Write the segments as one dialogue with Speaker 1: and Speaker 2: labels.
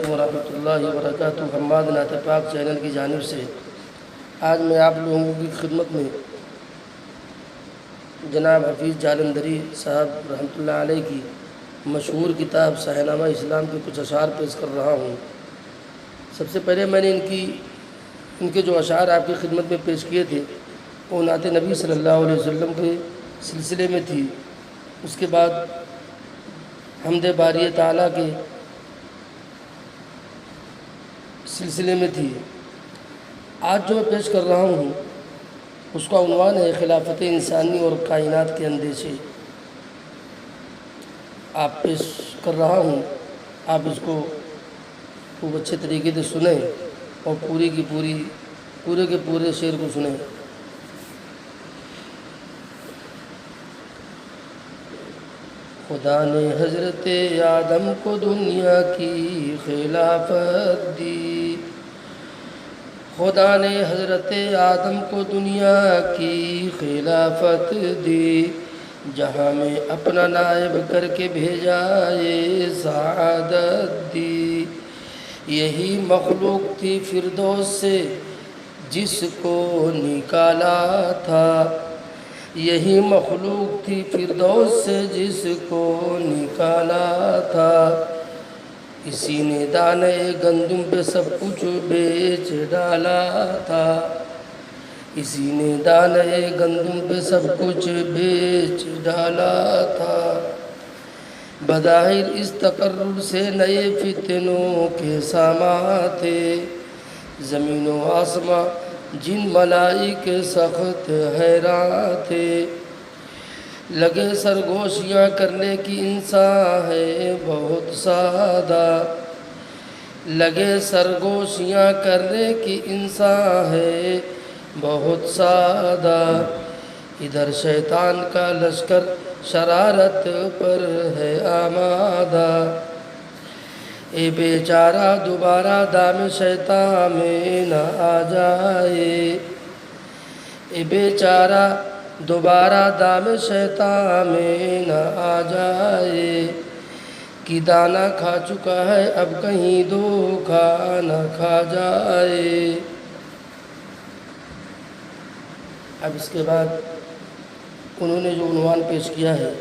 Speaker 1: علیکم ورحمۃ اللہ وبرکاتہ۔ حماد نعت پاک چینل کی جانب سے آج میں آپ لوگوں کی خدمت میں جناب حفیظ جالندھری صاحب رحمۃ اللہ علیہ کی مشہور کتاب صحیح نامہ اسلام کے کچھ اشعار پیش کر رہا ہوں۔ سب سے پہلے میں نے ان کے جو اشعار آپ کی خدمت میں پیش کیے تھے وہ نعت نبی صلی اللہ علیہ وسلم کے سلسلے میں تھی، اس کے بعد حمد باری تعالیٰ کے سلسلے میں تھی۔ آج جو میں پیش کر رہا ہوں اس کا عنوان ہے خلافت انسانی اور کائنات کے اندیشے۔ آپ پیش کر رہا ہوں، آپ اس کو خوب اچھے طریقے سے سنیں اور پورے کے پورے شعر کو سنیں۔ خدا نے حضرت آدم کو دنیا کی خلافت دی، خدا نے حضرت آدم کو دنیا کی خلافت دی، جہاں میں اپنا نائب کر کے بھیجا یہ سعادت دی۔ یہی مخلوق تھی فردوس سے جس کو نکالا تھا، یہی مخلوق تھی فردوس سے جس کو نکالا تھا، اسی نے دانے گندم پہ سب کچھ بیچ ڈالا تھا، اسی نے دانے گندم پہ سب کچھ بیچ ڈالا تھا۔ بظاہر اس تقرر سے نئے فتنوں کے سامان تھے، زمین و آسماں جن ملائکے سخت حیران تھے، لگے سرگوشیاں کرنے کی انسان ہے بہت سادہ، لگے سرگوشیاں کرنے کی انسان ہے بہت سادہ، ادھر شیطان کا لشکر شرارت پر ہے آمادہ، اے بیچارہ دوبارہ دام شیطان میں نہ آ جائے، اے بیچارہ دوبارہ دام شیطان میں نہ آ جائے، کہ دانہ کھا چکا ہے اب کہیں دھوکہ نہ کھا جائے۔ اب اس کے بعد انہوں نے جو عنوان پیش کیا ہے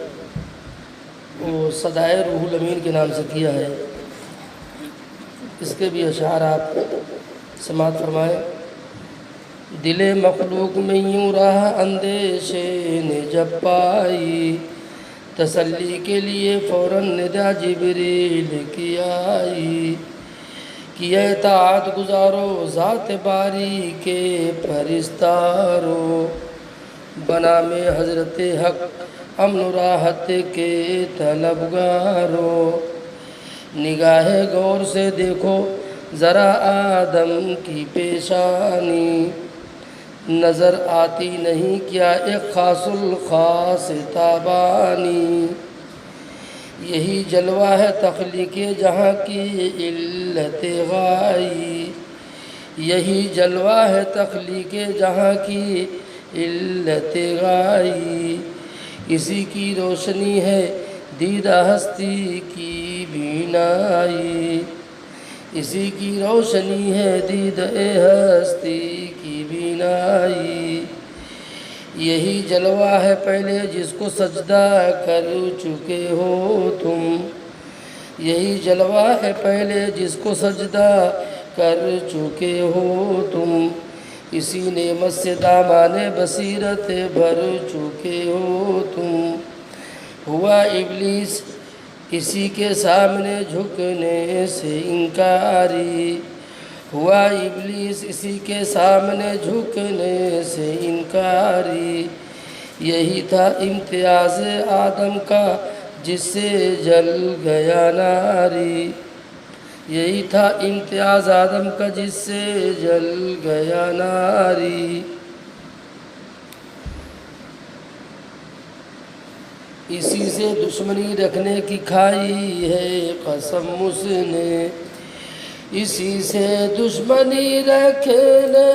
Speaker 1: وہ صدائے روح الامین کے نام سے کیا ہے، اس کے بھی اشعار آپ سماعت فرمائیں۔ دل مخلوق میں یوں رہا اندیشے نے جب پائی، تسلی کے لیے فوراً ندا جبریل کی آئی، کہ اطاعت گزارو ذات باری کے پرستارو، بنا میں حضرت حق امن و راحت کے طلبگارو، نگاہ غور سے دیکھو ذرا آدم کی پیشانی، نظر آتی نہیں کیا ایک خاص الخاص تابانی، یہی جلوہ ہے تخلیق جہاں کی علت غائی، یہی جلوہ ہے تخلیق جہاں کی علت غائی، اسی کی روشنی ہے دیدہ ہستی کی بینائی، اسی کی روشنی ہے دیدہ ہستی کی بینائی، یہی جلوہ ہے پہلے جس کو سجدہ کر چکے ہو تم، یہی جلوہ ہے پہلے جس کو سجدہ کر چکے ہو تم، اسی نعمت سے دامان بصیرت بھر چکے ہو تم، ہوا ابلیس اسی کے سامنے جھکنے سے انکاری، ہوا ابلیس اسی کے سامنے جھکنے سے انکاری، یہی تھا امتیاز آدم کا جس سے جل گیا ناری، یہی تھا امتیاز آدم کا جس سے جل گیا ناری، اسی سے دشمنی رکھنے کی کھائی ہے قسم اس نے، اسی سے دشمنی رکھنے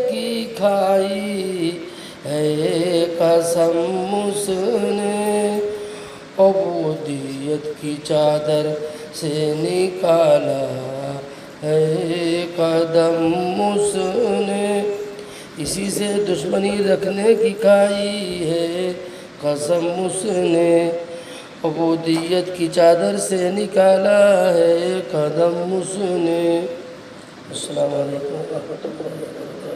Speaker 1: کی کھائی ہے قسم اس نے، عبودیت کی چادر سے نکالا ہے قدم اس نے، اسی سے دشمنی رکھنے کی کھائی ہے قسم اس نے، عبودیت کی چادر سے نکالا ہے قدم اس نے۔ السلام علیکم ورحمۃ اللہ وبرکاتہ۔